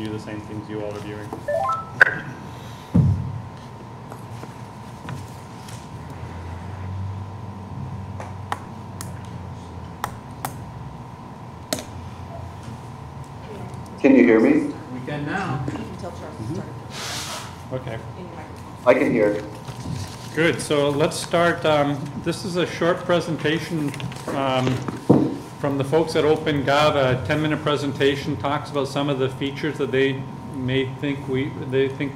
view the same things you all are viewing. Can you hear me? We can now. You can tell Charles to start. Okay. In your microphone. I can hear. Good. So let's start. This is a short presentation from the folks at OpenGov. A 10-minute presentation talks about some of the features that they think we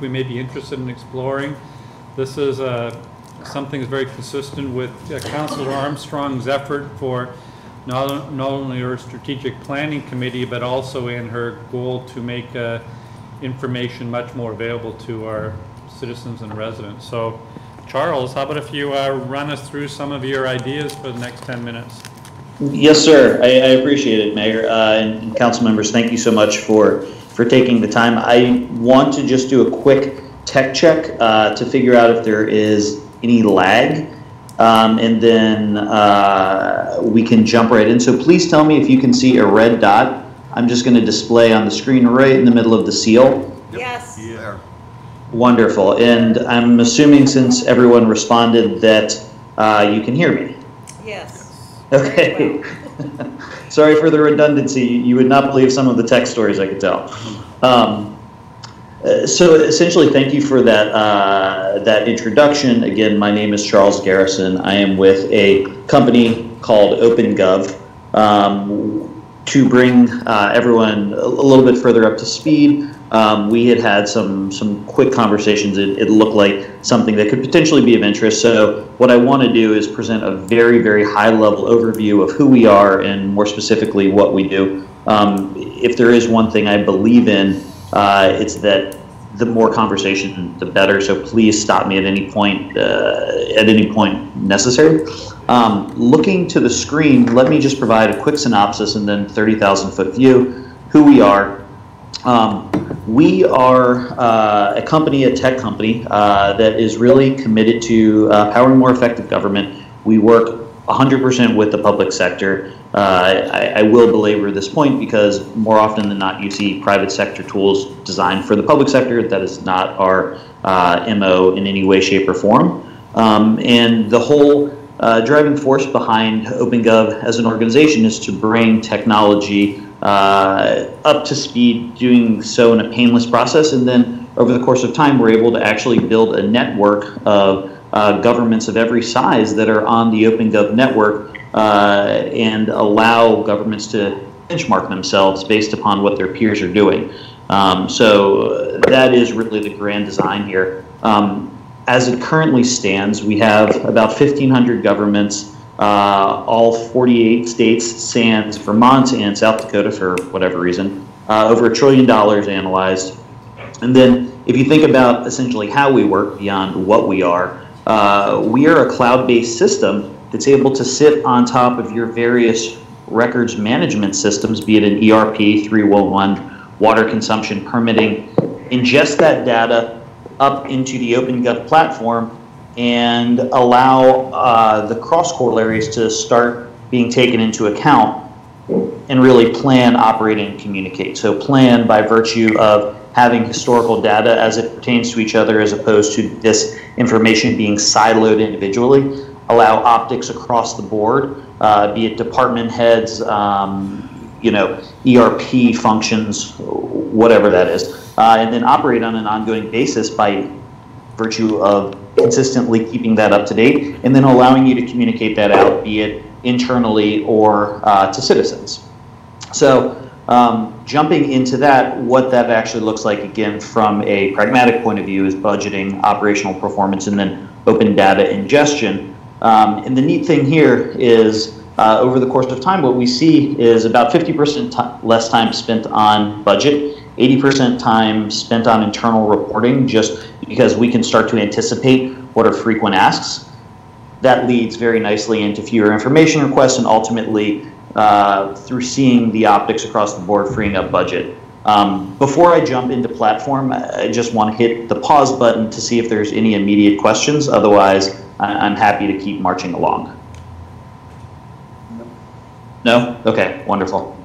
may be interested in exploring. This is something that's very consistent with Councillor Armstrong's effort for not only her strategic planning committee, but also in her goal to make information much more available to our citizens and residents. So, Charles, how about if you run us through some of your ideas for the next 10 minutes? Yes, sir. I appreciate it, Mayor and council members. Thank you so much for taking the time. I want to just do a quick tech check to figure out if there is any lag. And then we can jump right in. So please tell me if you can see a red dot. I'm just going to display on the screen right in the middle of the seal. Yes. Yeah. Wonderful. And I'm assuming since everyone responded that you can hear me. Yes. Okay. Well. Sorry for the redundancy. You would not believe some of the tech stories I could tell. So essentially, thank you for that introduction. Again, my name is Charles Garrison. I am with a company called OpenGov. To bring everyone a little bit further up to speed, we had some quick conversations. It looked like something that could potentially be of interest. So what I want to do is present a very, very high-level overview of who we are and more specifically what we do. If there is one thing I believe in, it's that the more conversation, the better. So please stop me at any point necessary. Looking to the screen, let me just provide a quick synopsis and then 30,000-foot view. Who we are. We are a company, a tech company that is really committed to powering more effective government. We work 100% with the public sector. I will belabor this point because more often than not you see private sector tools designed for the public sector. That is not our MO in any way, shape, or form. And the whole driving force behind OpenGov as an organization is to bring technology up to speed, doing so in a painless process, and then over the course of time we're able to actually build a network of governments of every size that are on the OpenGov network and allow governments to benchmark themselves based upon what their peers are doing. So that is really the grand design here. As it currently stands, we have about 1,500 governments, all 48 states, sans Vermont and South Dakota for whatever reason, over $1 trillion analyzed. And then if you think about essentially how we work beyond what we are a cloud-based system that's able to sit on top of your various records management systems, be it an ERP, 311, water consumption, permitting, ingest that data up into the OpenGov platform and allow the cross-corollaries to start being taken into account and really plan, operate, and communicate. So plan by virtue of having historical data as it pertains to each other as opposed to this information being siloed individually. Allow optics across the board, be it department heads, ERP functions, whatever that is. And then operate on an ongoing basis by virtue of consistently keeping that up to date and then allowing you to communicate that out, be it internally or to citizens. So jumping into that, what that actually looks like, again, from a pragmatic point of view is budgeting, operational performance, and then open data ingestion. And the neat thing here is over the course of time, what we see is about 50% less time spent on budget, 80% time spent on internal reporting, just because we can start to anticipate what are frequent asks. That leads very nicely into fewer information requests and ultimately through seeing the optics across the board, freeing up budget. Before I jump into platform, I just want to hit the pause button to see if there's any immediate questions. Otherwise, I'm happy to keep marching along. No? Okay, wonderful.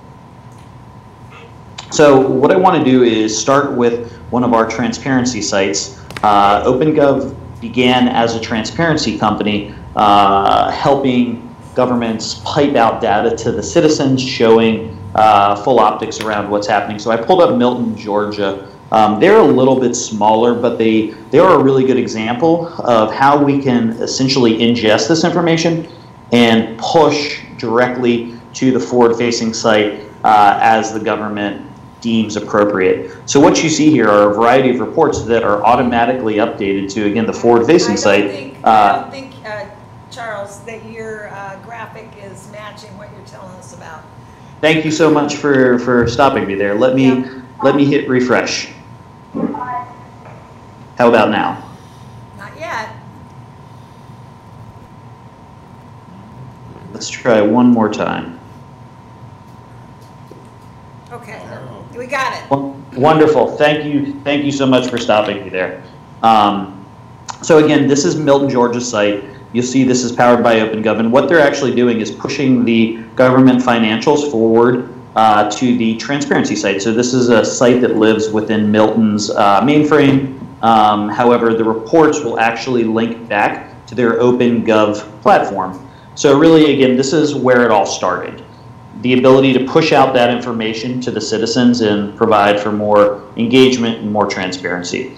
So what I want to do is start with one of our transparency sites. OpenGov began as a transparency company, helping governments pipe out data to the citizens, showing full optics around what's happening. So I pulled up Milton, Georgia. They're a little bit smaller, but they are a really good example of how we can essentially ingest this information and push directly to the forward-facing site as the government deems appropriate. So what you see here are a variety of reports that are automatically updated to, again, the forward-facing site. I don't think, Charles, that your graphic is matching what you're telling us about. Thank you so much for stopping me there. Let me hit refresh. How about now? Not yet. Let's try one more time. Okay, we got it. Wonderful. Thank you so much for stopping me there. So again, this is Milton, Georgia's site. You'll see this is powered by OpenGov, and what they're actually doing is pushing the government financials forward to the transparency site. So this is a site that lives within Milton's mainframe. However, the reports will actually link back to their OpenGov platform. So really, again, this is where it all started. The ability to push out that information to the citizens and provide for more engagement and more transparency.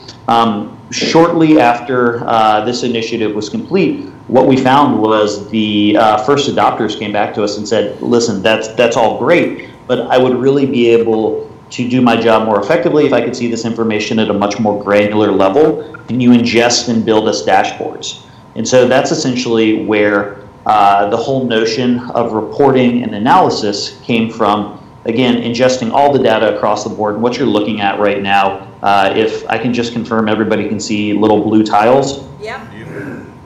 Shortly after this initiative was complete, what we found was the first adopters came back to us and said, listen, that's all great, but I would really be able to do my job more effectively if I could see this information at a much more granular level. Can you ingest and build us dashboards? And so that's essentially where the whole notion of reporting and analysis came from. Again, ingesting all the data across the board. And what you're looking at right now, if I can just confirm everybody can see little blue tiles. Yep.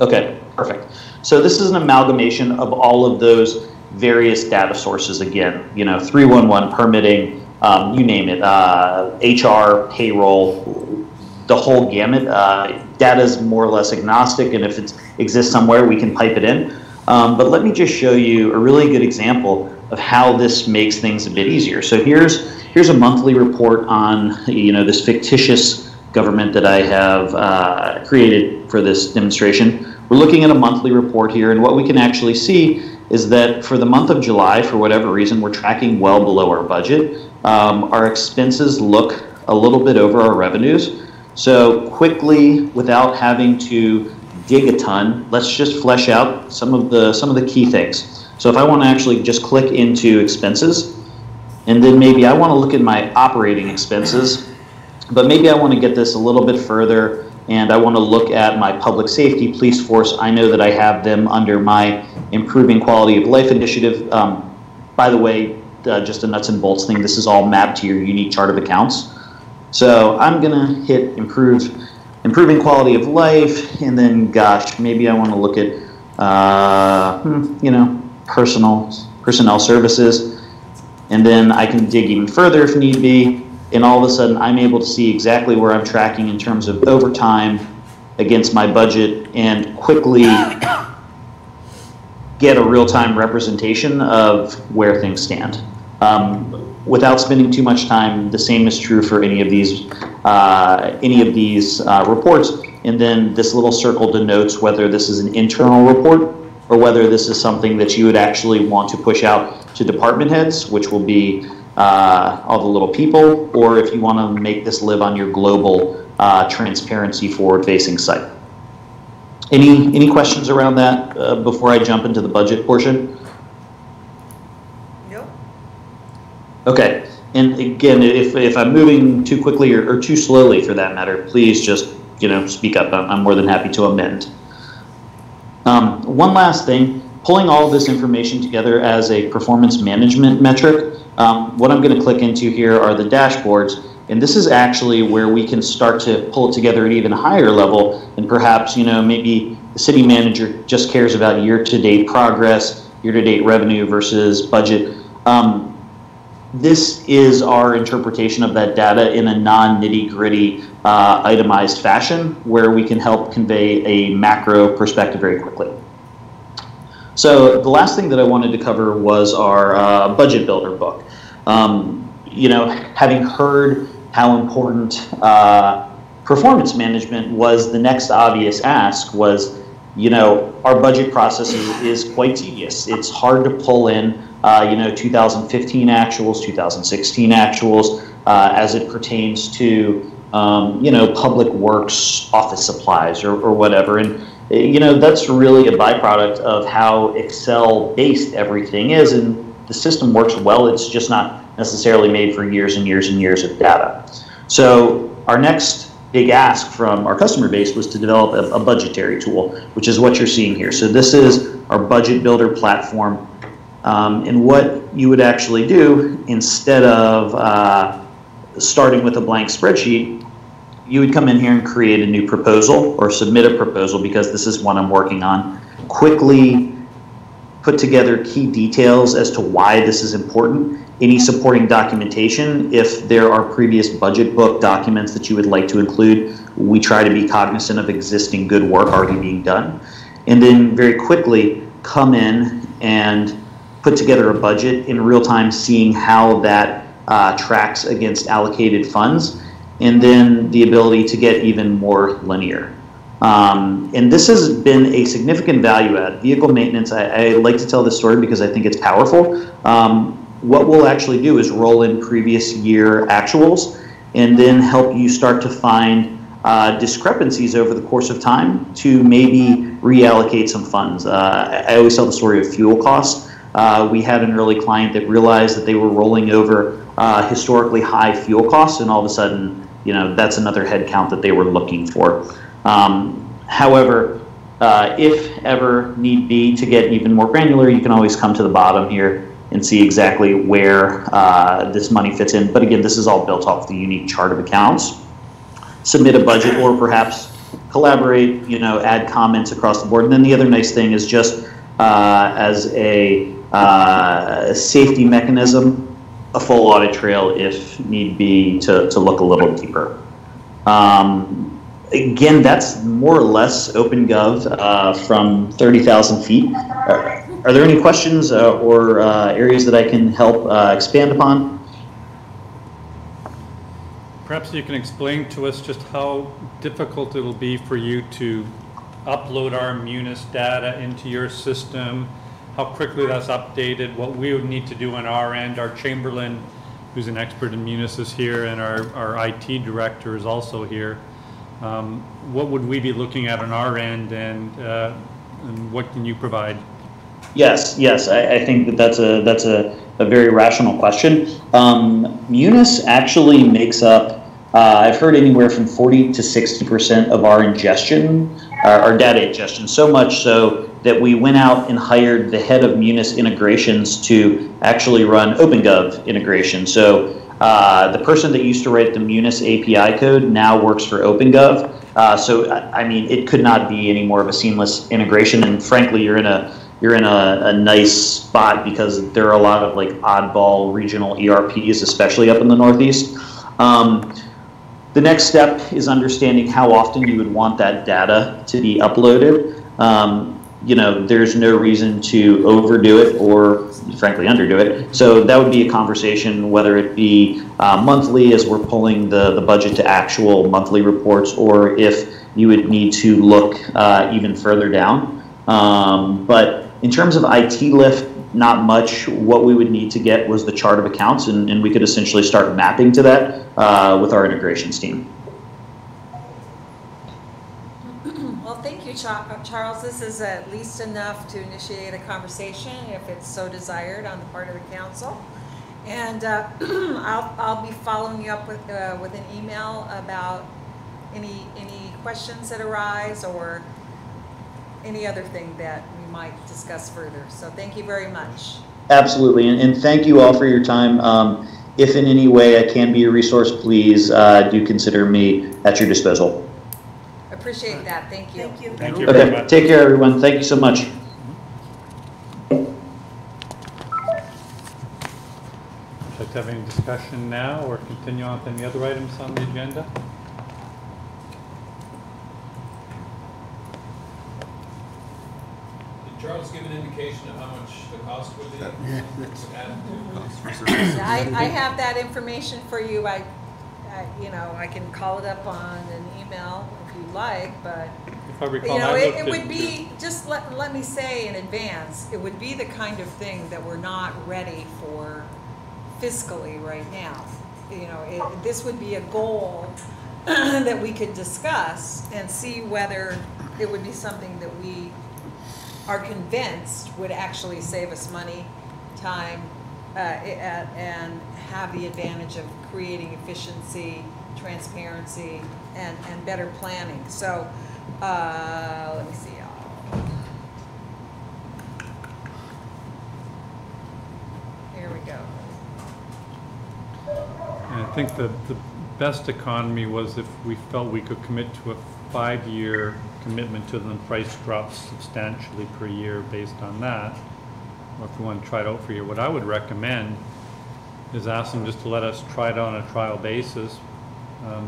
Okay, perfect. So this is an amalgamation of all of those various data sources. Again, 311 permitting, you name it, HR, payroll, the whole gamut. Data is more or less agnostic, and if it exists somewhere, we can pipe it in. But let me just show you a really good example of how this makes things a bit easier. So here's a monthly report on this fictitious government that I have created for this demonstration. We're looking at a monthly report here, and what we can actually see is that for the month of July, for whatever reason, we're tracking well below our budget. Our expenses look a little bit over our revenues. So quickly, without having to dig a ton, let's just flesh out some of the key things. So if I want to actually just click into expenses, and then maybe I want to look at my operating expenses, but maybe I want to get this a little bit further, and I want to look at my public safety police force. I know that I have them under my improving quality of life initiative. By the way, just a nuts and bolts thing, this is all mapped to your unique chart of accounts. So I'm gonna hit improving quality of life, and then gosh, maybe I want to look at personnel services, and then I can dig even further if need be, and all of a sudden I'm able to see exactly where I'm tracking in terms of overtime against my budget, and quickly get a real-time representation of where things stand. Without spending too much time, the same is true for any of these reports. And then this little circle denotes whether this is an internal report or whether this is something that you would actually want to push out to department heads, which will be all the little people, or if you want to make this live on your global transparency forward-facing site. Any questions around that before I jump into the budget portion? Nope. Okay, and again, if I'm moving too quickly or too slowly for that matter, please just speak up. I'm more than happy to amend. One last thing, pulling all of this information together as a performance management metric, what I'm going to click into here are the dashboards, and this is actually where we can start to pull it together at an even higher level, and perhaps maybe the city manager just cares about year-to-date progress, year-to-date revenue versus budget. This is our interpretation of that data in a non-nitty-gritty itemized fashion where we can help convey a macro perspective very quickly. So the last thing that I wanted to cover was our budget builder book. having heard how important performance management was, the next obvious ask was, our budget process is quite tedious. It's hard to pull in, 2015 actuals, 2016 actuals, as it pertains to, public works, office supplies, or whatever. And, that's really a byproduct of how Excel-based everything is, and the system works well. It's just not necessarily made for years and years and years of data. So our next big ask from our customer base was to develop a budgetary tool, which is what you're seeing here. So this is our budget builder platform. And what you would actually do, instead of starting with a blank spreadsheet, you would come in here and create a new proposal or submit a proposal, because this is one I'm working on. Quickly put together key details as to why this is important, any supporting documentation. If there are previous budget book documents that you would like to include, we try to be cognizant of existing good work already being done. And then very quickly come in and put together a budget in real time, seeing how that tracks against allocated funds, and then the ability to get even more linear. And this has been a significant value add. Vehicle maintenance, I like to tell this story because I think it's powerful. What we'll actually do is roll in previous year actuals and then help you start to find discrepancies over the course of time to maybe reallocate some funds. I always tell the story of fuel costs. We had an early client that realized that they were rolling over historically high fuel costs, and all of a sudden, that's another head count that they were looking for. However, if ever need be to get even more granular, you can always come to the bottom here and see exactly where this money fits in. But again, this is all built off the unique chart of accounts. Submit a budget, or perhaps collaborate, add comments across the board. And then the other nice thing is, just as a safety mechanism, a full audit trail if need be to look a little deeper. Again, that's more or less OpenGov from 30,000 feet. Are there any questions or areas that I can help expand upon? Perhaps you can explain to us just how difficult it'll be for you to upload our Munis data into your system, how quickly that's updated, what we would need to do on our end. Our Chamberlain, who's an expert in Munis, is here, and our IT director is also here. What would we be looking at on our end, and what can you provide? Yes, I think that's a very rational question. Munis actually makes up, I've heard, anywhere from 40 to 60% of our ingestion, our data ingestion, so much so that we went out and hired the head of Munis integrations to actually run OpenGov integration. So the person that used to write the Munis API code now works for OpenGov. So I mean, it could not be any more of a seamless integration. And frankly, you're in a nice spot, because there are a lot of like oddball regional ERPs, especially up in the Northeast. The next step is understanding how often you would want that data to be uploaded. There's no reason to overdo it or frankly underdo it. So that would be a conversation, whether it be monthly, as we're pulling the budget to actual monthly reports, or if you would need to look even further down. But in terms of IT lift, not much. What we would need to get was the chart of accounts, and we could essentially start mapping to that with our integrations team. Well, thank you, Charles. This is at least enough to initiate a conversation, if it's so desired, on the part of the council. And I'll be following you up with an email about any questions that arise, or any other thing that we might discuss further. So thank you very much. Absolutely, and thank you all for your time. If in any way I can be a resource, please do consider me at your disposal. Appreciate that. Thank you. Thank you. Thank you very much. Take care, everyone. Thank you so much. Would you like to have any discussion now, or continue on to any other items on the agenda? Charles give an indication of how much the cost would be? Yeah, Would add to? cost for service. I have that information for you. You know, I can call it up on an email if you like, but, If I recall, you know, I it looked would at- be, just let me say in advance, it would be the kind of thing that we're not ready for fiscally right now. You know, this would be a goal that we could discuss and see whether it would be something that we are convinced would actually save us money, time, and have the advantage of creating efficiency, transparency, and better planning. So, let me see. Here we go. And I think the best economy was if we felt we could commit to a 5-year commitment to them, price drops substantially per year based on that. Or if we want to try it out for a year, what I would recommend is ask them just to let us try it on a trial basis.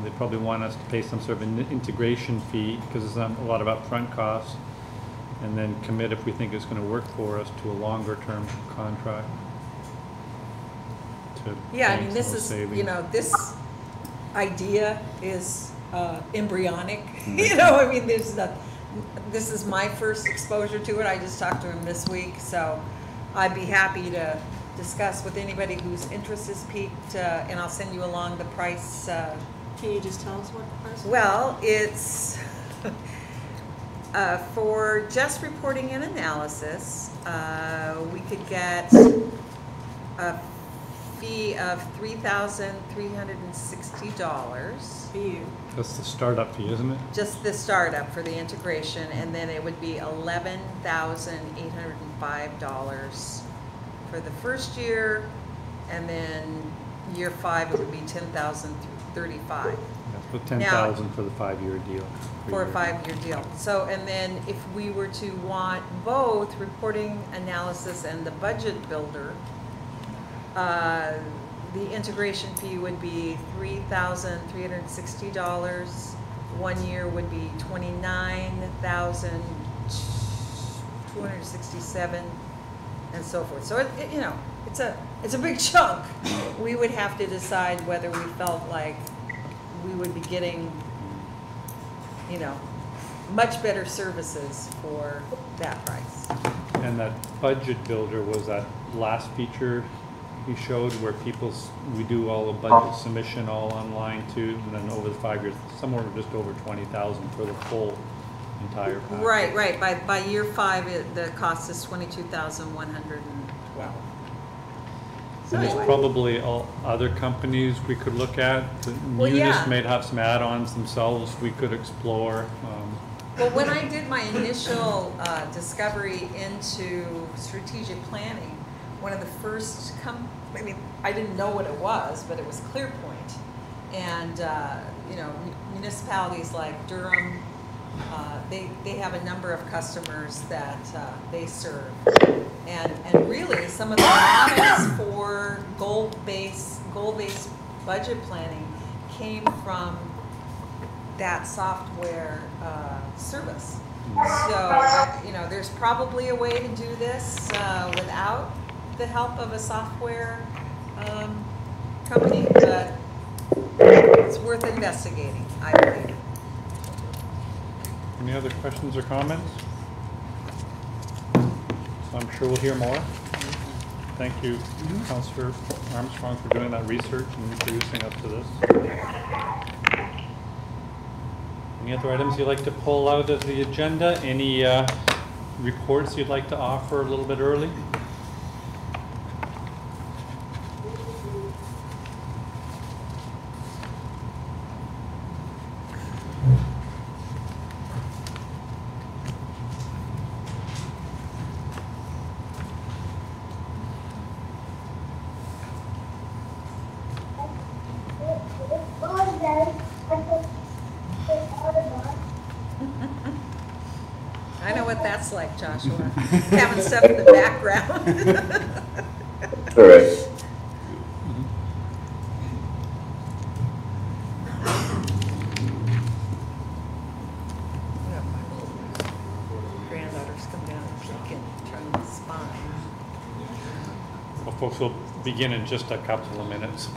They probably want us to pay some sort of an integration fee because there's a lot of upfront costs, and then commit if we think it's going to work for us to a longer term contract. Yeah, I gain mean, this some is, savings. you know, this idea is embryonic. You know, I mean, this is my first exposure to it. I just talked to him this week, so I'd be happy to discuss with anybody whose interest is piqued, and I'll send you along the price. Can you just tell us what the price is? Well, it's for just reporting and analysis, we could get a fee of $3,360 For you. That's the startup fee, isn't it? just the startup for the integration, and then it would be $11,805 for the first year, and then year 5 it would be $10,035 That's put 10,000 for the 5-year deal. for a 5-year deal. So, and then if we were to want both reporting analysis and the budget builder, the integration fee would be $3,360. 1 year would be $29,267, and so forth. So you know, it's a big chunk. We would have to decide whether we felt like we would be getting, you know, much better services for that price. And that budget builder was that last feature he showed where we do all the budget submission all online too, and then over the 5 years, somewhere just over 20,000 for the full entire package. Right. By year 5, the cost is $22,112. So And there's anyway. probably other companies we could look at. Well, Munis yeah. may have some add-ons themselves we could explore. Well, when I did my initial discovery into strategic planning, one of the first I mean, I didn't know what it was, but it was ClearPoint. And, you know, municipalities like Durham, they have a number of customers that they serve. And really, some of the models for goal-based budget planning came from that software service. So, you know, there's probably a way to do this without the help of a software company, but it's worth investigating, I believe. Any other questions or comments? So I'm sure we'll hear more. Thank you, Councillor Armstrong, for doing that research and introducing us to this. Any other items you'd like to pull out of the agenda? Any reports you'd like to offer a little bit early? I know what that's like, Joshua, having stuff in the background. All right. My granddaughters come down and peek in. folks will begin in just a couple of minutes.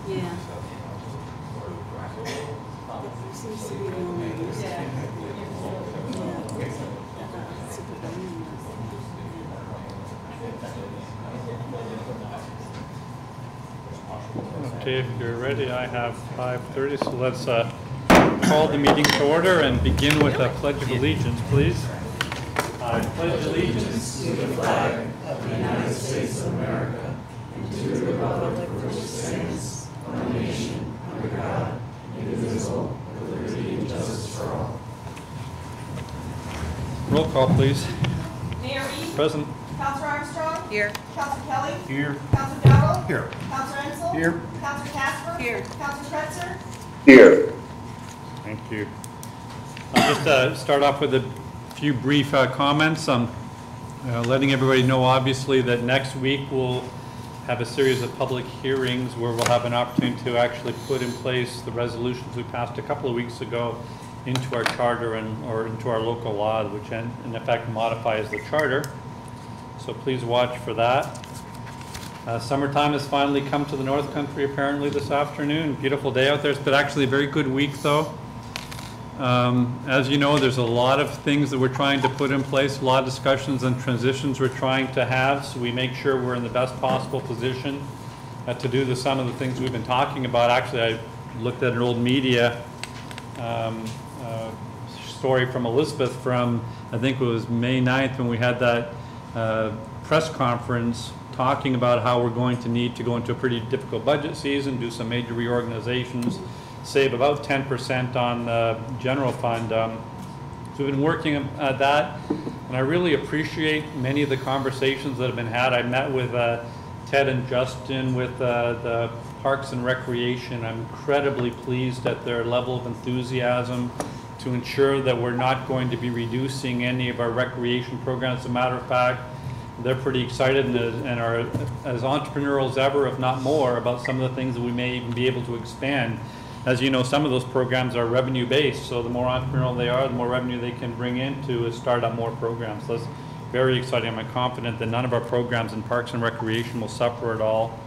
Yeah. Seems to be the only use. Yeah. Okay, if you're ready, I have 5:30, so let's call the meeting to order and begin with a pledge of allegiance, please. I pledge allegiance to the flag of the United States of America and to the republic for which it stands, one nation, under God, indivisible, with liberty and justice for all. Roll call, please. Mayor Reed. Present. Counselor Armstrong. Here. Counselor Kelly. Here. Counselor Dowdle. Here. Counselor Ensel. Here. Counselor Casper. Here. Counselor Kretzer. Here. Thank you. I'll just start off with a few brief comments. Letting everybody know, obviously, that next week we'll have a series of public hearings where we'll have an opportunity to actually put in place the resolutions we passed a couple of weeks ago into our charter or into our local law, which in effect modifies the charter. So please watch for that. Summertime has finally come to the North Country apparently this afternoon. Beautiful day out there. It's been actually a very good week though. As you know, there's a lot of things that we're trying to put in place, a lot of discussions and transitions we're trying to have, so we make sure we're in the best possible position to do some of the things we've been talking about. Actually, I looked at an old media story from Elizabeth from, I think it was May 9th, when we had that press conference talking about how we're going to need to go into a pretty difficult budget season, do some major reorganizations, save about 10% on the general fund. So we've been working at that, and I really appreciate many of the conversations that have been had. I met with Ted and Justin with the Parks and Recreation. I'm incredibly pleased at their level of enthusiasm to ensure that we're not going to be reducing any of our recreation programs. As a matter of fact, they're pretty excited and are as entrepreneurial as ever, if not more, about some of the things that we may even be able to expand. As you know, some of those programs are revenue based, so the more entrepreneurial they are, the more revenue they can bring in to start up more programs. So that's very exciting. I'm confident that none of our programs in Parks and Recreation will suffer at all.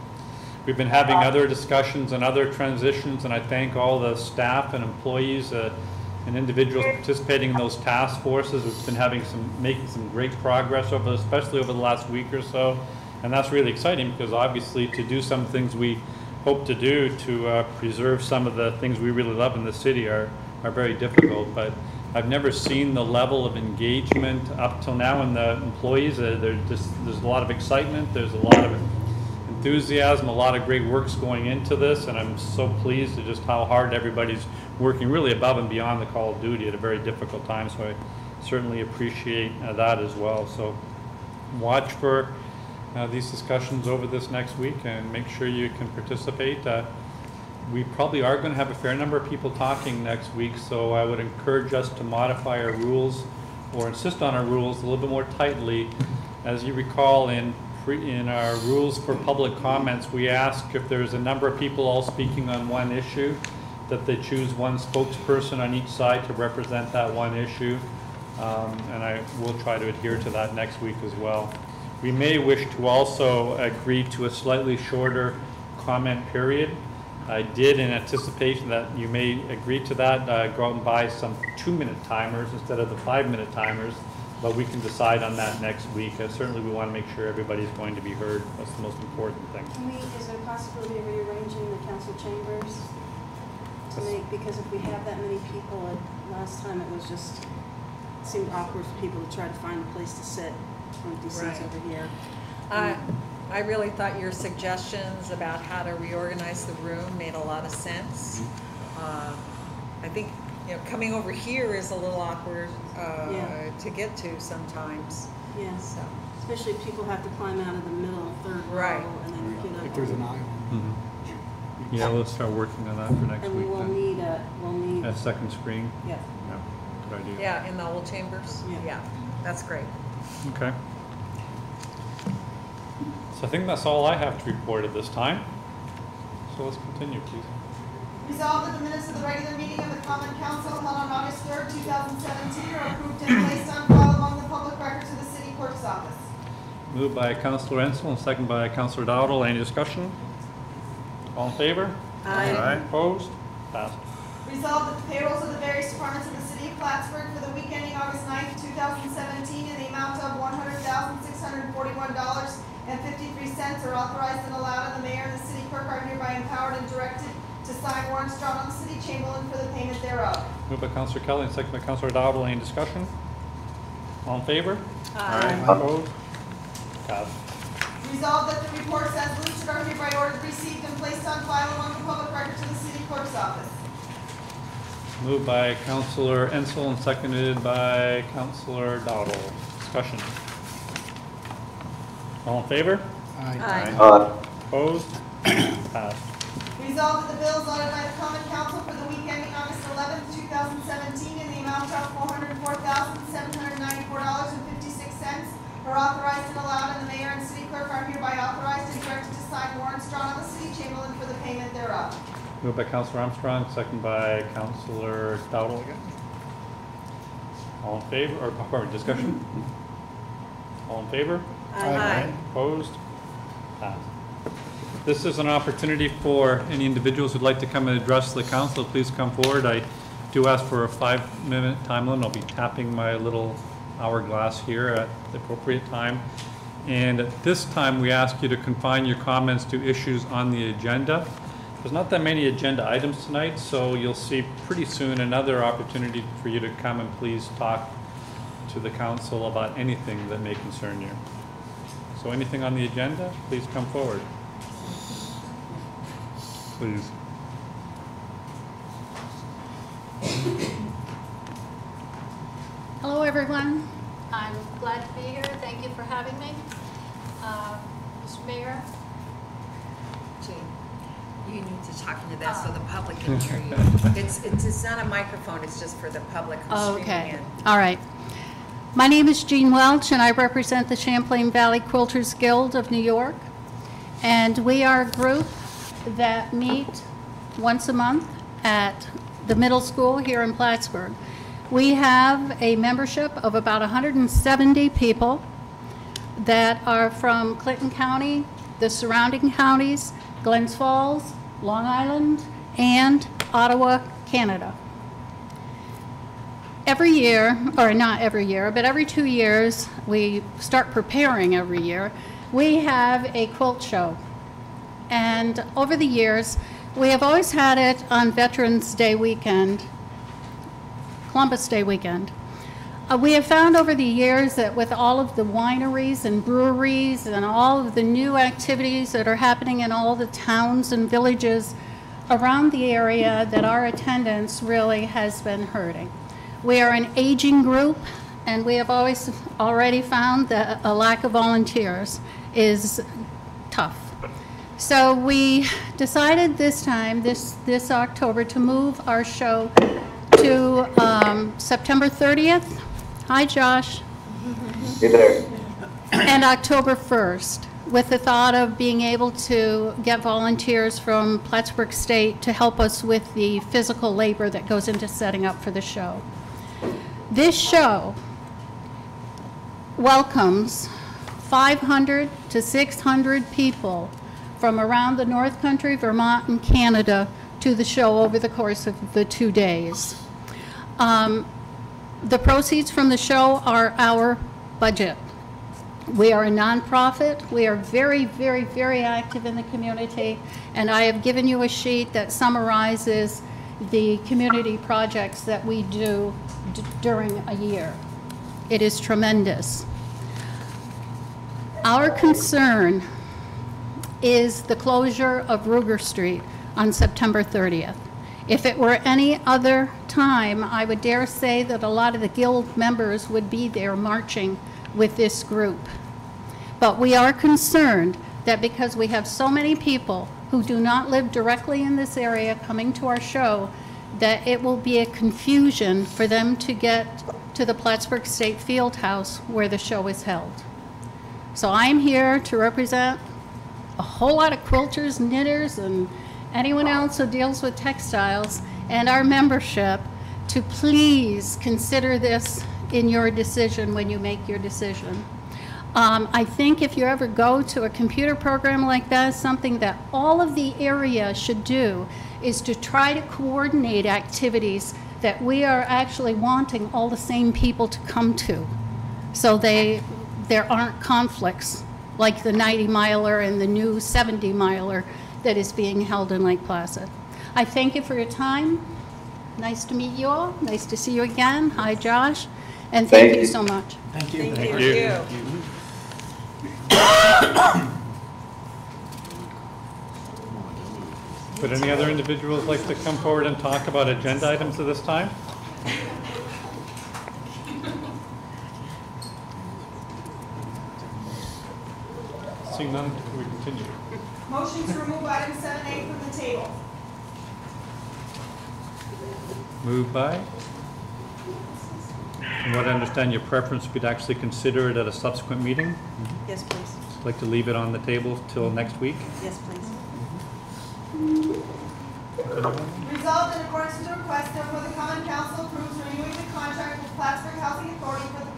We've been having other discussions and other transitions, and I thank all the staff and employees and individuals participating in those task forces. We've been making some great progress especially over the last week or so, and that's really exciting because obviously to do some things we hope to do to preserve some of the things we really love in the city are very difficult. But I've never seen the level of engagement up till now in the employees. There's a lot of excitement, there's a lot of enthusiasm, a lot of great work's going into this, and I'm so pleased at just how hard everybody's working really above and beyond the call of duty at a very difficult time. So I certainly appreciate that as well. So watch for these discussions over this next week and make sure you can participate. We probably are going to have a fair number of people talking next week, so I would encourage us to modify our rules or insist on our rules a little bit more tightly. As you recall, in in our rules for public comments, we ask if there's a number of people all speaking on one issue, that they choose one spokesperson on each side to represent that one issue. And I will try to adhere to that next week as well. We may wish to also agree to a slightly shorter comment period. I did, in anticipation that you may agree to that, go out and buy some 2-minute timers instead of the 5-minute timers, but we can decide on that next week. Certainly we want to make sure everybody's going to be heard. That's the most important thing. Is there a possibility of rearranging the council chambers to make, because if we have that many people, last time it was just, it seemed awkward for people to try to find a place to sit, empty seats Right. over here. I really thought your suggestions about how to reorganize the room made a lot of sense. I think, you know, coming over here is a little awkward Yeah. to get to sometimes. Yes, So, especially if people have to climb out of the middle, third Right. row, and then get up. If there's an aisle. Yeah, let's start working on that for next And we week will then. need, A second screen? yeah. Yeah, good idea. yeah, in the old chambers? Yeah. That's great. Okay. So I think that's all I have to report at this time. So let's continue, please. Resolved that the minutes of the regular meeting of the Common Council held on August 3rd, 2017 are approved and placed on file among the public records of the city clerk's office. Moved by Councilor Ensel and second by Councilor Dowdle. Any discussion? All in favor? Aye. Opposed? Passed. Resolved that the payrolls of the various departments of the city of Plattsburgh for the week ending August 9th, 2017 in the amount of $100,641.53 are authorized and allowed, and the mayor and the city clerk are hereby empowered and directed to sign warrants drawn on the city chamberlain for the payment thereof. Moved by Councilor Kelly and second by Councilor Dowdle. Any discussion? All in favor? Aye. Opposed? Passed. Resolved that the reports as listed are hereby ordered, received, and placed on file among the public records of the city clerk's office. Moved by Councilor Ensel and seconded by Councilor Dowdle. Discussion. All in favor? Aye. Opposed? Passed. Resolved that the bills ordered by the Common Council for the week ending August 11th, 2017 in the amount of $404,794.56 are authorized and allowed, and the mayor and city clerk are hereby authorized and directed to sign warrants drawn on the city chamberlain for the payment thereof. Moved by Councilor Armstrong, second by Councilor Dowdle again. All in favor, or pardon, discussion? All in favor? Aye. Opposed? Passed. This is an opportunity for any individuals who'd like to come and address the council. Please come forward. I do ask for a 5-minute time limit. I'll be tapping my little hourglass here at the appropriate time. And at this time, we ask you to confine your comments to issues on the agenda. There's not that many agenda items tonight, so you'll see pretty soon another opportunity for you to come and please talk to the council about anything that may concern you. So anything on the agenda, please come forward. Please. Hello, everyone. I'm glad to be here. Thank you for having me. Mr. Mayor, Gee, you need to talk into that so the public can hear you. It's not a microphone, it's just for the public who's streaming okay. in. All right. My name is Jean Welch, and I represent the Champlain Valley Quilters Guild of New York. And we are a group that meet once a month at the middle school here in Plattsburgh. We have a membership of about 170 people that are from Clinton County, the surrounding counties, Glens Falls, Long Island, and Ottawa, Canada. Every year, or not every year, but every 2 years, we start preparing every year, we have a quilt show. And over the years, we have always had it on Veterans Day weekend, Columbus Day weekend. We have found over the years that with all of the wineries and breweries and all of the new activities that are happening in all the towns and villages around the area, that our attendance really has been hurting. We are an aging group, and we have already found that a lack of volunteers is tough. So we decided this time, this October, to move our show to September 30th. Hi, Josh. Hey there. And October 1st. with the thought of being able to get volunteers from Plattsburgh State to help us with the physical labor that goes into setting up for the show. This show welcomes 500 to 600 people from around the North Country, Vermont, and Canada to the show over the course of the 2 days. The proceeds from the show are our budget. We are a nonprofit. We are very, very, very active in the community, and I have given you a sheet that summarizes the community projects that we do during a year. It is tremendous. Our concern is the closure of Ruger Street on September 30th. If it were any other time, I would dare say that a lot of the guild members would be there marching with this group. But we are concerned that because we have so many people who do not live directly in this area coming to our show, that it will be a confusion for them to get to the Plattsburgh State Fieldhouse where the show is held. So I'm here to represent a whole lot of quilters, knitters, and anyone else who deals with textiles and our membership to please consider this in your decision when you make your decision. I think if you ever go to a computer program like that, something that all of the area should do is to try to coordinate activities that we are actually wanting all the same people to come to, so there aren't conflicts like the 90-miler and the new 70-miler that is being held in Lake Placid. I thank you for your time. Nice to meet you all. Nice to see you again. Hi, Josh. And thank you so much. Thank you. Thank you. Would any other individuals like to come forward and talk about agenda items at this time? Seeing none, we continue. Motion to remove item 7A from the table. Moved by? From what I understand, your preference would be to actually consider it at a subsequent meeting? Yes, please. Like to leave it on the table till next week? Yes, please. Resolved in accordance with the request, therefore the Common Council approves renewing the contract with Plattsburgh Housing Authority for the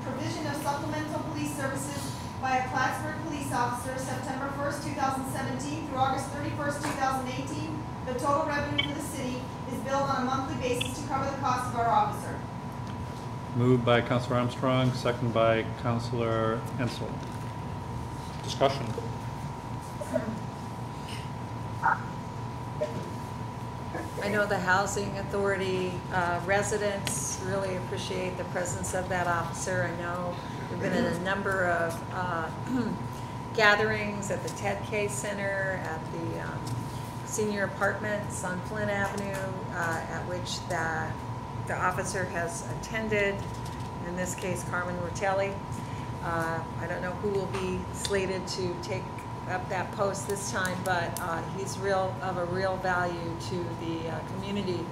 provision of supplemental police services by a Plattsburgh police officer September 1st, 2017 through August 31st, 2018. The total revenue for the city is billed on a monthly basis to cover the cost of our officer. Moved by Councilor Armstrong, second by Councilor Ensel. Discussion. I know the Housing Authority residents really appreciate the presence of that officer. I know we've been in a number of gatherings at the Ted K Center, at the senior apartments on Flint Avenue, at which the officer has attended, in this case Carmen Rotelli. I don't know who will be slated to take up that post this time, but he's of a real value to the community.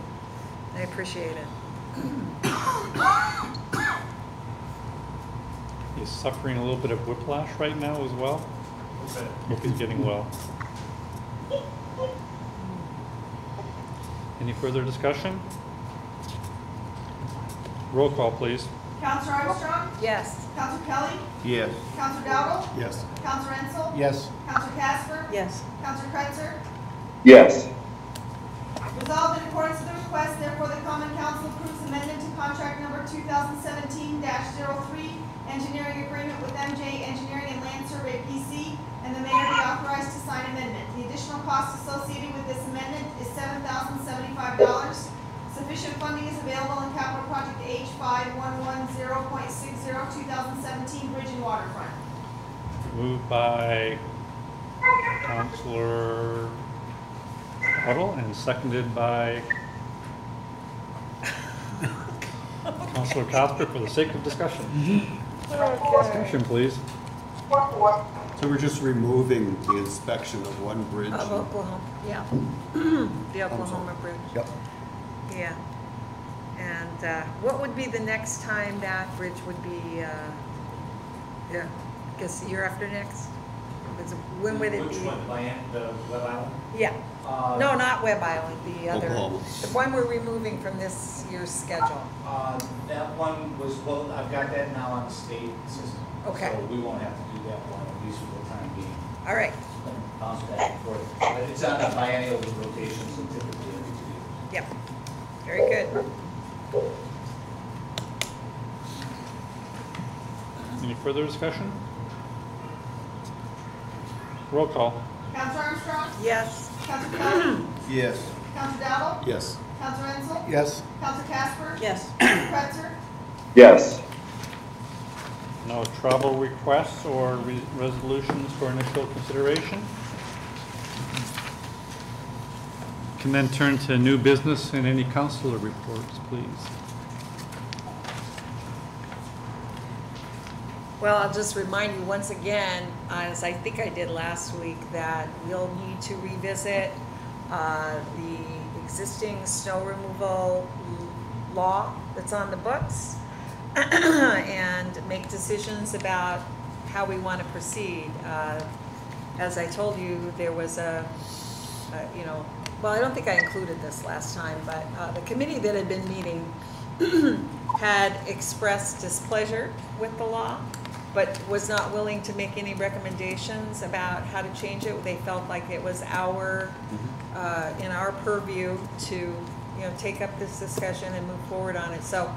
I appreciate it. He's suffering a little bit of whiplash right now as well. Hope he's getting well. Any further discussion? Roll call, please. Counselor Armstrong? Yes. Counselor Kelly? Yes. Counselor Dowdle? Yes. Counselor Ensel? Yes. Counselor Casper? Yes. Counselor Kretzer? Yes. Resolved in accordance with the request, therefore the Common Council approves amendment to contract number 2017-03, engineering agreement with MJ Engineering and Land Survey PC, and the mayor be authorized to sign amendment. The additional cost associated with this amendment is $7,075. Sufficient funding is available in capital project H5110.60 2017 Bridge and Waterfront. Moved by Councilor Huddle and seconded by Councilor Casper for the sake of discussion. Discussion, please. So we're just removing the inspection of one bridge? Of Oklahoma, yeah. The Oklahoma Bridge. Yep. Yeah. And what would be the next time that bridge would be, yeah, I guess the year after next? When would it be? Which one, the Web Island? Yeah. No, not Web Island, the other, Oklahoma. the one we're removing from this year's schedule. That one was, well, I've got that now on the state system. Okay. So we won't have to do that one, at least for the time being. All right, Bounce back and forth. But it's on a biennial rotation, so typically every 2 years. yep, very good. Any further discussion? Roll call. Counselor Armstrong? Yes. Counselor Kelly? Yes. Counselor Dowdle? Yes. Counselor Enzel? Yes. Counselor Casper? Yes. Counselor Kretzer? Yes. No travel requests or resolutions for initial consideration. Can then turn to new business and any councilor reports, please. Well, I'll just remind you once again, as I think I did last week, that we'll need to revisit the existing snow removal law that's on the books and make decisions about how we want to proceed. As I told you, there was well, I don't think I included this last time, but the committee that had been meeting had expressed displeasure with the law, but was not willing to make any recommendations about how to change it. They felt like it was in our purview to, take up this discussion and move forward on it. So,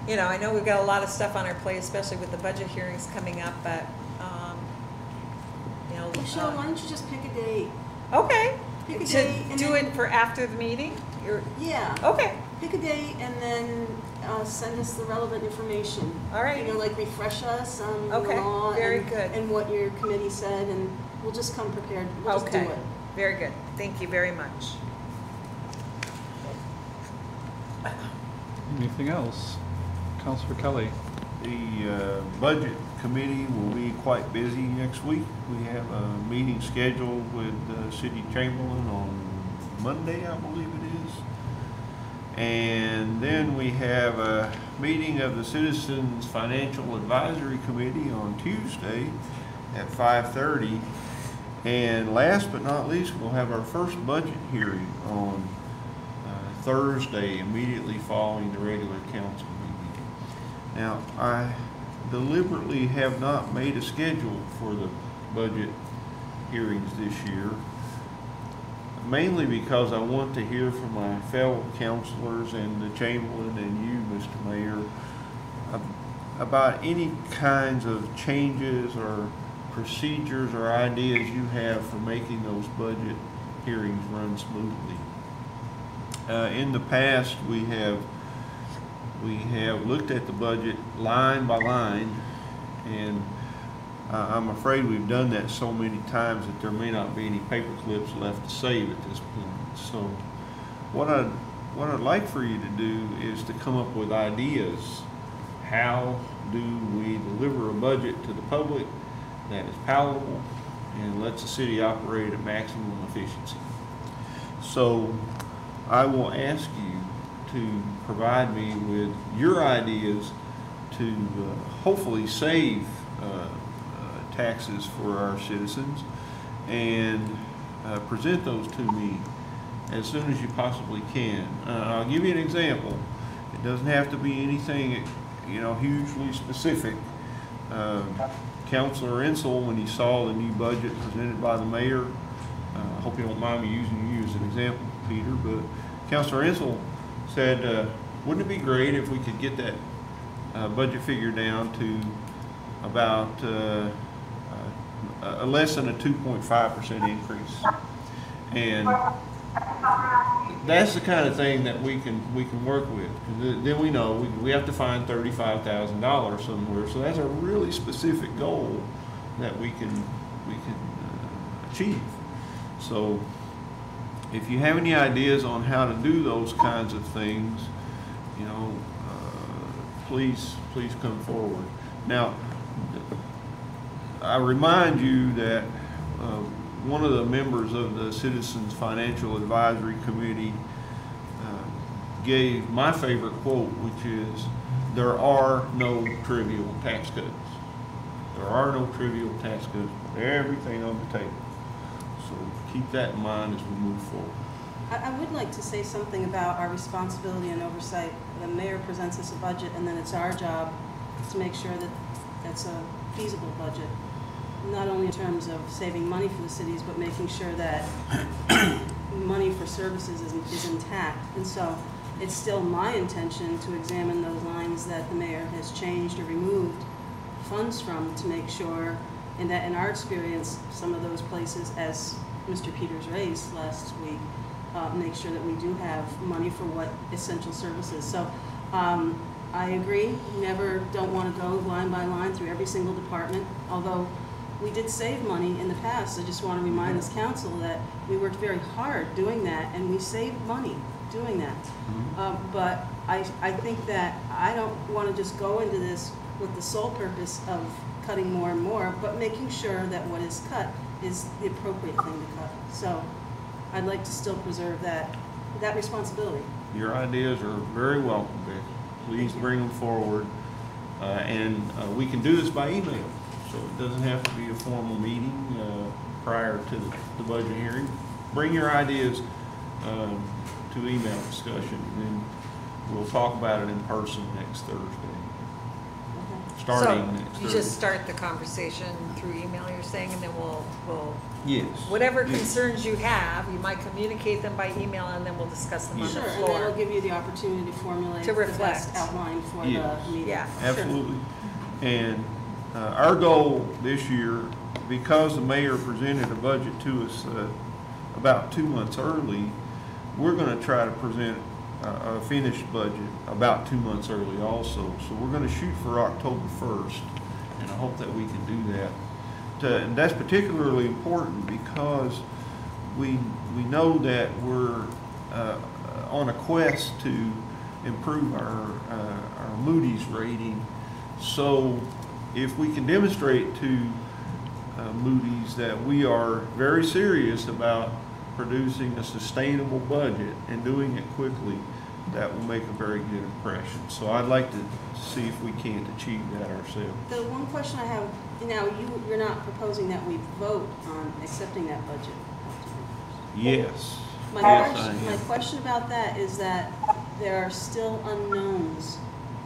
I know we've got a lot of stuff on our plate, especially with the budget hearings coming up, but, Michelle, why don't you just pick a date? okay. Pick a To date and do then- it for after the meeting? Yeah. Okay, Pick a date and then send us the relevant information. all right. Like refresh us on the Okay, law very and, good. and what your committee said, and we'll just come prepared. We'll just do Okay, it. very good. Thank you very much. Anything else? Councilor Kelly. The budget committee will be quite busy next week. We have a meeting scheduled with City Chamberlain on Monday, I believe it is. And then we have a meeting of the Citizens Financial Advisory Committee on Tuesday at 5:30. And last but not least, we'll have our first budget hearing on Thursday, immediately following the regular council meeting. Now, I deliberately have not made a schedule for the budget hearings this year, mainly because I want to hear from my fellow councilors and the Chamberlain and you, Mr. Mayor, about any kinds of changes or procedures or ideas you have for making those budget hearings run smoothly. In the past, we have looked at the budget line by line, and I'm afraid we've done that so many times that there may not be any paper clips left to save at this point. So what I'd like for you to do is to come up with ideas. How do we deliver a budget to the public that is palatable and lets the city operate at maximum efficiency? So I will ask you to provide me with your ideas to hopefully save taxes for our citizens, and present those to me as soon as you possibly can. I'll give you an example. It doesn't have to be anything, hugely specific. Councilor Insel, when he saw the new budget presented by the mayor, I hope you don't mind me using you as an example, Peter, but Councilor Insel said, wouldn't it be great if we could get that budget figure down to about less than a 2.5% increase? And that's the kind of thing that we can work with. 'Cause then we know we have to find $35,000 somewhere. So that's a really specific goal that we can achieve. So if you have any ideas on how to do those kinds of things, please come forward. Now, I remind you that one of the members of the Citizens Financial Advisory Committee gave my favorite quote, which is, "There are no trivial tax cuts." There are no trivial task cuts, everything on the table. So keep that in mind as we move forward. I would like to say something about our responsibility and oversight. The mayor presents us a budget, and then it's our job to make sure that that's a feasible budget. Not only in terms of saving money for the cities, but making sure that money for services is intact. And so it's still my intention to examine those lines that the mayor has changed or removed funds from, to make sure, and that in our experience, some of those places, as Mr. Peters raised last week, make sure that we do have money for what essential services. So I agree, don't want to go line by line through every single department, although we did save money in the past. I just want to remind this council that we worked very hard doing that, and we saved money doing that. But I think that I don't want to just go into this with the sole purpose of cutting more and more, but making sure that what is cut is the appropriate thing to cut. So I'd like to still preserve that responsibility. Your ideas are very welcome, Becky. Please bring them forward. And we can do this by email, so it doesn't have to be a formal meeting prior to the budget hearing. Bring your ideas to email discussion, and then we'll talk about it in person next Thursday. Starting next Thursday. So you just start the conversation through email, you're saying, and then we'll yes. Whatever Yes. concerns you have, you might communicate them by email, and then we'll discuss them on the Sure, and floor. that'll give you the opportunity to formulate To the reflect. best outline for Yes. the meeting. Yeah. Absolutely. And our goal this year, because the mayor presented a budget to us about 2 months early, we're going to try to present a finished budget about 2 months early also. So we're going to shoot for October 1st, and I hope that we can do that. And that's particularly important because we know that we're on a quest to improve our Moody's rating. So if we can demonstrate to Moody's that we are very serious about producing a sustainable budget and doing it quickly, that will make a very good impression. So I'd like to see if we can't achieve that ourselves. The one question I have, now, you're not proposing that we vote on accepting that budget? Yes. My question about that is that there are still unknowns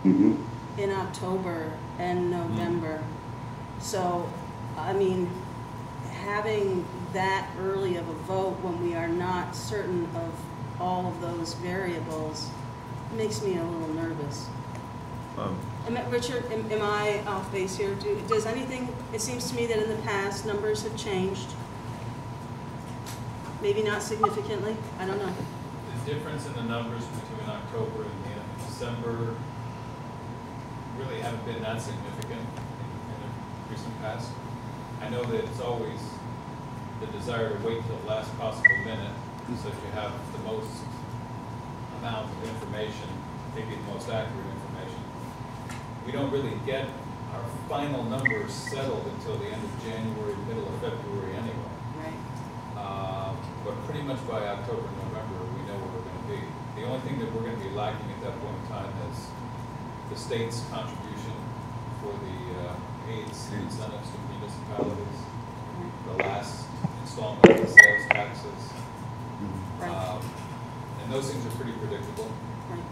in October and November. So, I mean, having that early of a vote when we are not certain of all of those variables makes me a little nervous. Richard, am I off base here? Does anything, it seems to me that in the past, numbers have changed. Maybe not significantly, I don't know. The difference in the numbers between October and the end of December really haven't been that significant in the recent past. I know that it's always the desire to wait till the last possible minute so that you have the most amount of information, maybe the most accurate information. We don't really get our final numbers settled until the end of January, middle of February anyway. Right. But pretty much by October, November, we know where we're going to be. The only thing that we're going to be lacking at that point in time is the state's contribution for the aids and incentives to municipalities, the last installment of the sales taxes. Right. And those things are pretty predictable. Right.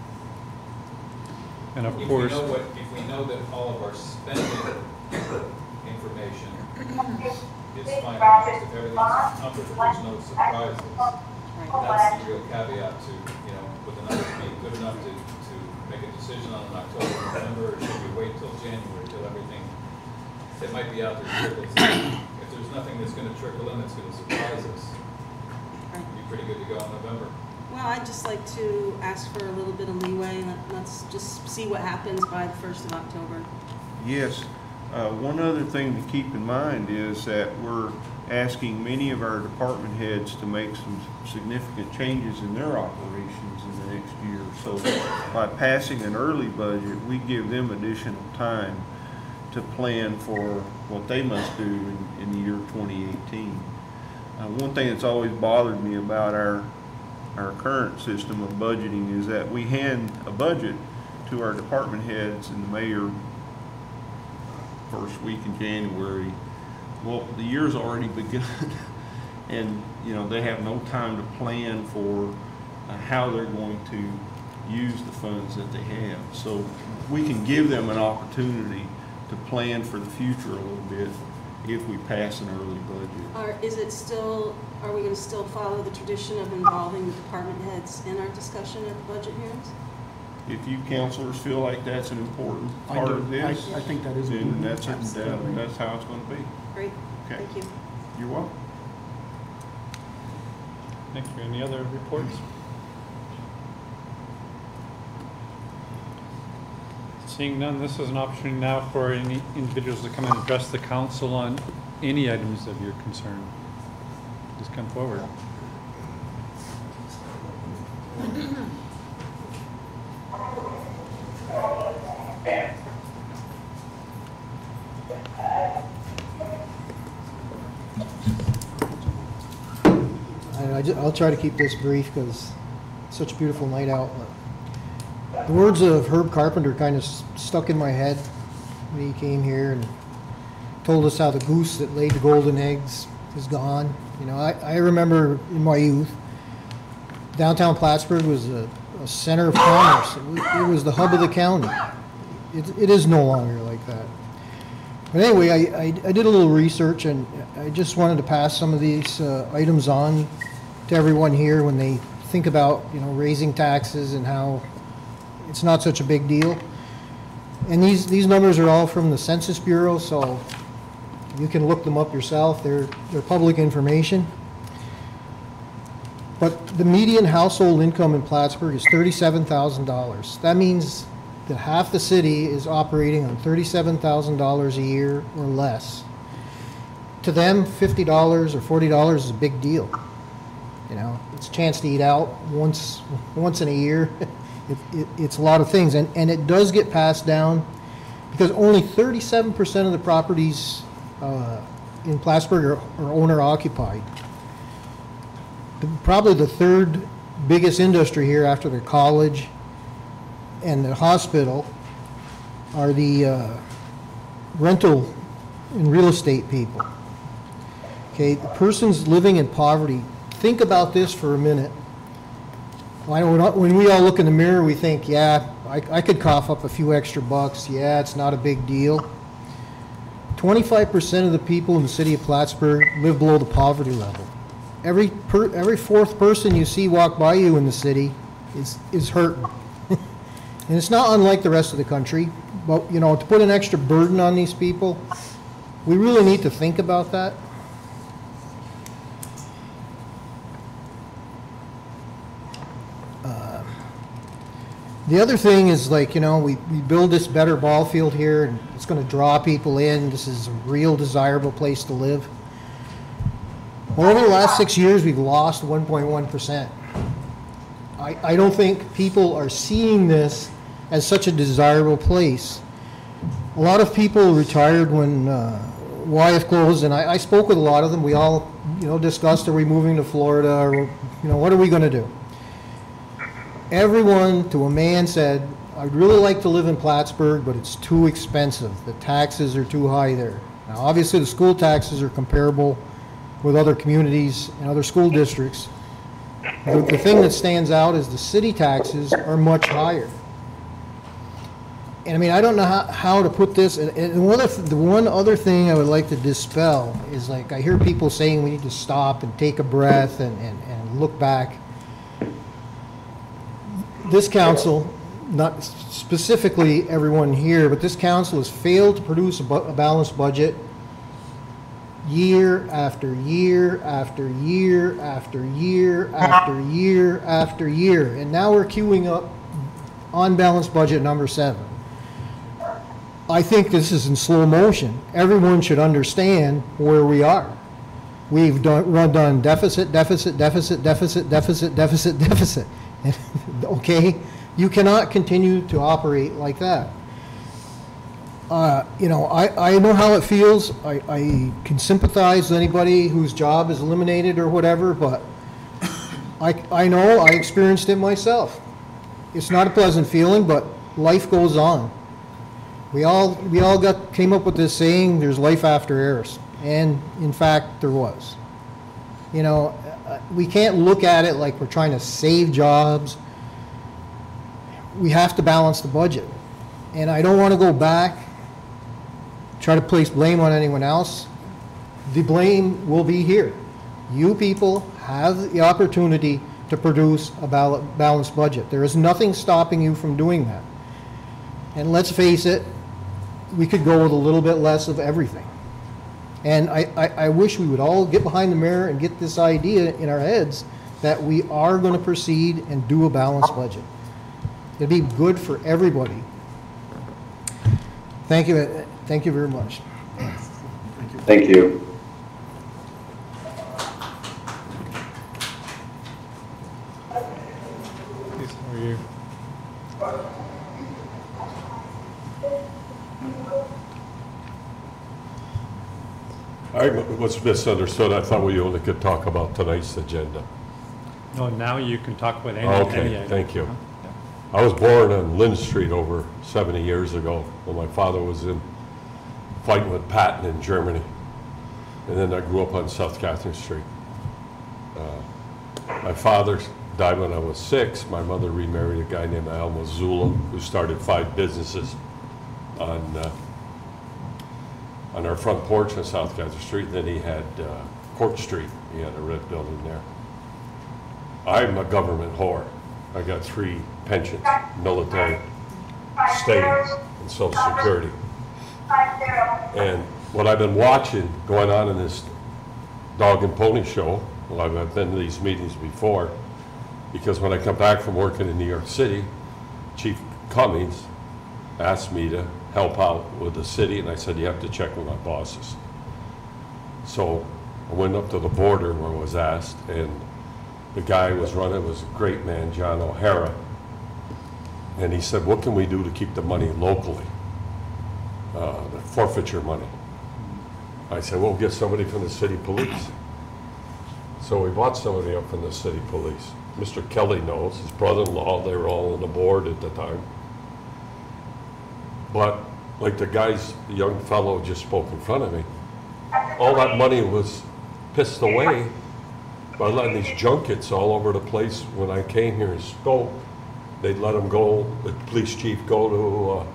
And of If course, we know that all of our spending information is finalized, if everything's covered, if there's no surprises, that's the real caveat to, would the numbers be good enough to make a decision on an October, November, or should we wait till January, till everything that might be out there trickles in? If there's nothing that's going to trickle in that's going to surprise us, it'd be pretty good to go in November. Well, I'd just like to ask for a little bit of leeway, and let's just see what happens by the 1st of October. Yes. One other thing to keep in mind is that we're asking many of our department heads to make some significant changes in their operations in the next year. So by passing an early budget, we give them additional time to plan for what they must do in the year 2018. One thing that's always bothered me about our current system of budgeting is that we hand a budget to our department heads, and the mayor first week in January. Well, the year's already begun, and they have no time to plan for how they're going to use the funds that they have. So we can give them an opportunity to plan for the future a little bit if we pass an early budget. Are we going to still follow the tradition of involving the department heads in our discussion at the budget hearings? If you counselors feel like that's an important part of this, I think that is then important. that's how it's going to be. Great, Okay. thank you. You're welcome. Thank you. Any other reports? Seeing none, this is an opportunity now for any individuals to come and address the council on any items of your concern. Just come forward. I'll try to keep this brief because it's such a beautiful night out. The words of Herb Carpenter kind of stuck in my head when he came here and told us how the goose that laid the golden eggs is gone. I remember in my youth, downtown Plattsburgh was a center of commerce. It was the hub of the county. It is no longer like that. But anyway, I did a little research, and I just wanted to pass some of these items on to everyone here when they think about raising taxes and how it's not such a big deal. And these numbers are all from the Census Bureau, so you can look them up yourself. They're public information. But the median household income in Plattsburgh is $37,000. That means that half the city is operating on $37,000 a year or less. To them, $50 or $40 is a big deal. It's a chance to eat out once in a year. It's a lot of things, and it does get passed down because only 37% of the properties in Plattsburgh are owner occupied. Probably the third biggest industry here after the college and the hospital are the rental and real estate people. Okay, the person's living in poverty. Think about this for a minute. When we all look in the mirror, we think, yeah, I could cough up a few extra bucks. Yeah, it's not a big deal. 25% of the people in the city of Plattsburgh live below the poverty level. Every fourth person you see walk by you in the city is hurting. And it's not unlike the rest of the country, but to put an extra burden on these people, we really need to think about that. The other thing is we build this better ball field here and it's going to draw people in. This is a real desirable place to live. Well, over the last 6 years, we've lost 1.1%. I don't think people are seeing this as such a desirable place. A lot of people retired when Wyeth closed, and I spoke with a lot of them. We all, discussed, are we moving to Florida, or, what are we going to do? Everyone, to a man, said, I'd really like to live in Plattsburgh, but it's too expensive. The taxes are too high there. Now, obviously, the school taxes are comparable with other communities and other school districts. The thing that stands out is the city taxes are much higher. And I don't know how to put this. And the one other thing I would like to dispel is I hear people saying we need to stop and take a breath and look back. This council, not specifically everyone here, but this council has failed to produce a balanced budget year after year after year after year after year after year. And now we're queuing up unbalanced budget number 7. I think this is in slow motion. Everyone should understand where we are. We've done deficit, deficit, deficit, deficit, deficit, deficit, deficit. Okay? You cannot continue to operate like that. I know how it feels. I can sympathize with anybody whose job is eliminated or whatever, but I know I experienced it myself. It's not a pleasant feeling, but life goes on. We all came up with this saying, there's life after errors. And in fact, there was. You know, we can't look at it like we're trying to save jobs. We have to balance the budget. And I don't want to go back, try to place blame on anyone else. The blame will be here. You people have the opportunity to produce a balanced budget. There is nothing stopping you from doing that. And let's face it, we could go with a little bit less of everything. And I wish we would all get behind the mirror and get this idea in our heads that we are going to proceed and do a balanced budget. It'd be good for everybody. Thank you. Thank you very much. Thank you. Please, how are you? What's misunderstood, I thought we only could talk about tonight's agenda. No, now you can talk about any Okay, item. thank you. I was born on Lynn Street over 70 years ago when my father was in fighting with Patton in Germany. And then I grew up on South Catherine Street. My father died when I was 6. My mother remarried a guy named Alma Zula, who started 5 businesses on our front porch on South Catherine Street. Then he had Court Street. He had a red building there. I'm a government whore. I got 3 pensions, military, state, and Social Security. And what I've been watching going on in this dog and pony show, well, I've been to these meetings before, because when I come back from working in New York City, Chief Cummings asked me to help out with the city, and I said, you have to check with my bosses. So I went up to the border where I was asked, and the guy who was running was a great man, John O'Hara, and he said, what can we do to keep the money locally, the forfeiture money? I said, well, get somebody from the city police. So we bought somebody up from the city police. Mr. Kelly knows, his brother-in-law, they were all on the board at the time. But like the guy's, the young fellow just spoke in front of me, all that money was pissed away by letting these junkets all over the place. When I came here and spoke, they'd let them go, the police chief go to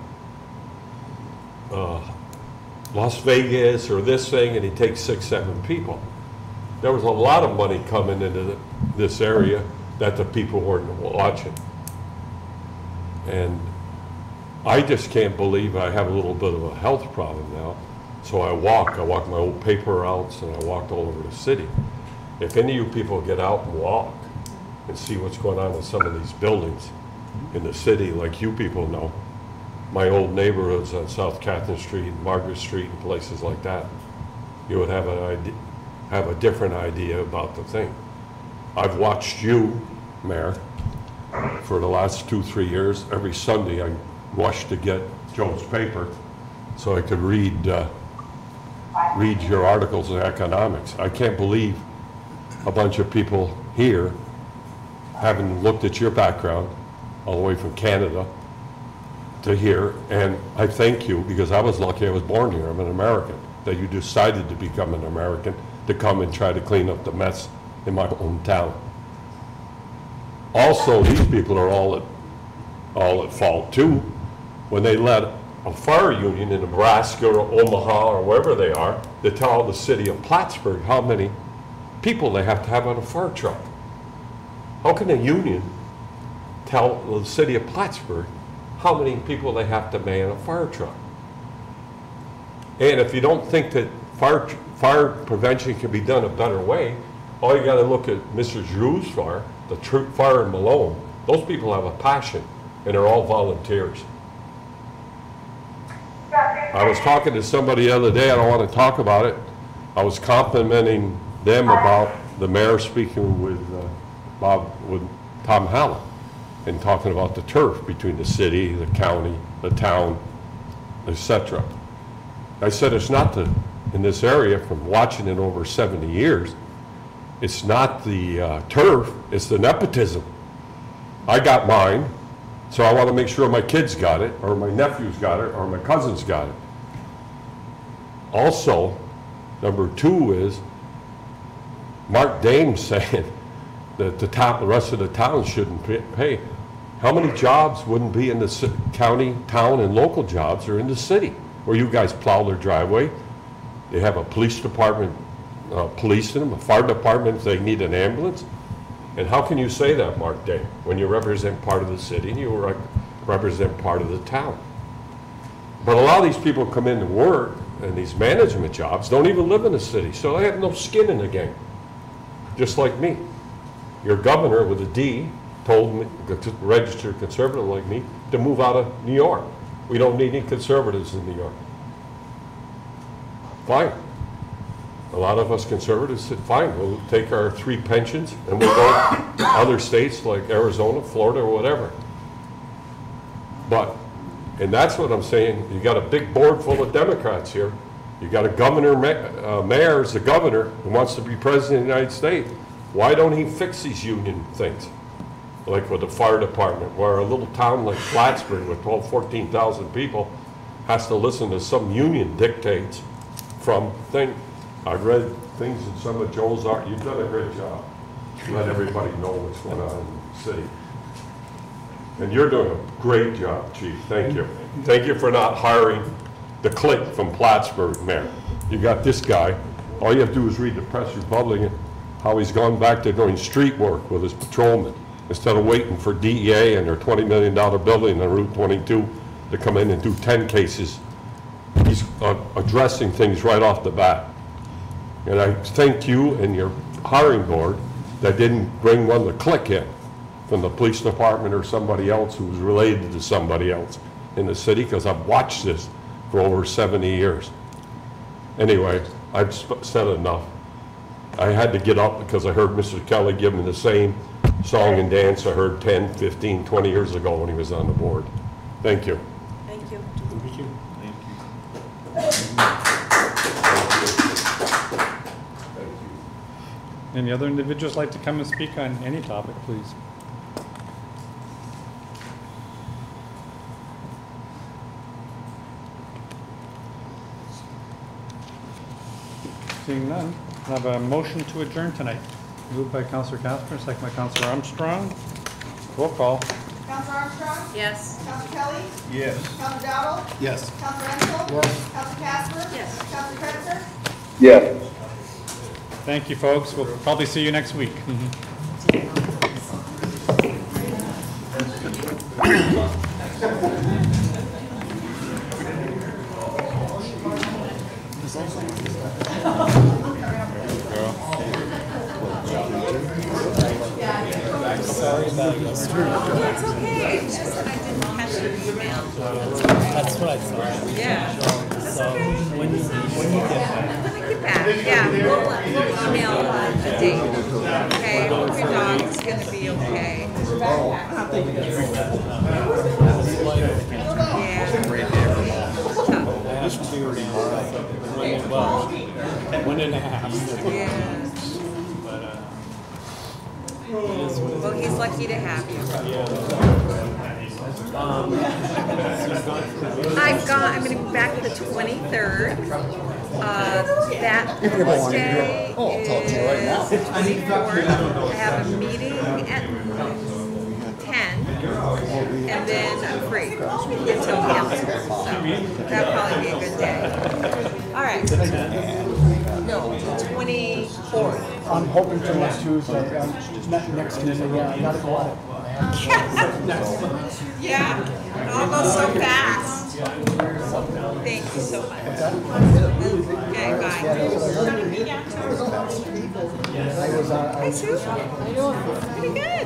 Las Vegas or this thing, and he'd take 6, 7 people. There was a lot of money coming into this area that the people weren't watching. And I just can't believe I have a little bit of a health problem now. So I walk my old paper routes, and I walked all over the city. If any of you people get out and walk and see what's going on with some of these buildings in the city, like you people know, my old neighborhoods on South Catherine Street, Margaret Street, and places like that, you would have a different idea about the thing. I've watched you, Mayor, for the last 2, 3 years. Every Sunday I rushed to get Joe's paper so I could read your articles in economics. I can't believe a bunch of people here haven't looked at your background all the way from Canada to here, and I thank you, because I was lucky I was born here. I'm an American, that you decided to become an American to come and try to clean up the mess in my hometown. Also, these people are all at fault too, when they let a fire union in Nebraska or Omaha or wherever they are, to tell the city of Plattsburgh how many people they have to have on a fire truck. How can a union tell the city of Plattsburgh how many people they have to man a fire truck? And if you don't think that fire prevention can be done a better way, all you got to look at Mr. Drew's fire, the troop fire in Malone. Those people have a passion, and they're all volunteers. I was talking to somebody the other day, I don't want to talk about it. I was complimenting them about the mayor speaking with Tom Hallen and talking about the turf between the city, the county, the town, etc. I said it's not in this area, from watching it over 70 years, it's not the turf, it's the nepotism. I got mine So I want to make sure my kids got it, or my nephews got it, or my cousins got it. Also, number two is, Mark Dame's saying that the rest of the town shouldn't pay. How many jobs wouldn't be in the county, town, and local jobs are in the city, where you guys plow their driveway? They have a police department policing them, a fire department if they need an ambulance. And how can you say that, Mark Dame, when you represent part of the city and you represent part of the town? But a lot of these people come in to work, and these management jobs don't even live in the city, so they have no skin in the game, just like me. Your governor with a D told me, a registered conservative like me, to move out of New York. We don't need any conservatives in New York. Fine. A lot of us conservatives said, fine, we'll take our 3 pensions and we'll go to other states like Arizona, Florida, or whatever. But, and that's what I'm saying, you got a big board full of Democrats here. You got a governor, mayor is the governor who wants to be president of the United States. Why don't he fix these union things? Like with the fire department, where a little town like Plattsburgh with 12, 14,000 people has to listen to some union dictates from things. I've read things in some of Joel's art. You've done a great job. Let everybody know what's going on in the city. And you're doing a great job, Chief. Thank you. Thank you for not hiring the clique from Plattsburgh, Mayor. You got this guy. All you have to do is read the Press Republican, how he's gone back to doing street work with his patrolmen instead of waiting for DEA and their $20 million building on Route 22 to come in and do 10 cases. He's addressing things right off the bat. And I thank you and your hiring board that didn't bring one to click in from the police department or somebody else who was related to somebody else in the city, because I've watched this for over 70 years. Anyway, I've said enough. I had to get up because I heard Mr. Kelly give me the same song and dance I heard 10, 15, 20 years ago when he was on the board. Thank you. Thank you. Thank you. Any other individuals like to come and speak on any topic, please? Seeing none, I have a motion to adjourn tonight. Moved by Councilor Casper, second by Councilor Armstrong. Roll call. Councilor Armstrong? Yes. Councilor Kelly? Yes. Councilor Dowdle? Yes. Councilor Ensel? Yes. Councilor Casper? Yes. Councilor Kretzer? Yes. Thank you, folks. We'll probably see you next week. It's okay, it's just that I didn't catch your email. That's what I thought. Yeah. That's So okay. when you get back, When I get back, yeah, we'll email a date. Okay, hope your dog's gonna be okay. Yeah. this will be already well, 1.5. Yeah. Well, he's lucky to have you. I'm gonna be back the 23rd. That Thursday is the 24th. I have a meeting at 10, and then I'm free until council. So that'll probably be a good day. All right. No, 24th. I'm hoping for next Tuesday, next Tuesday, yeah, I gotta go on it. Yeah, all goes so fast. Thank you so much. Okay, bye. Hi, Sue. How you doing? Pretty good.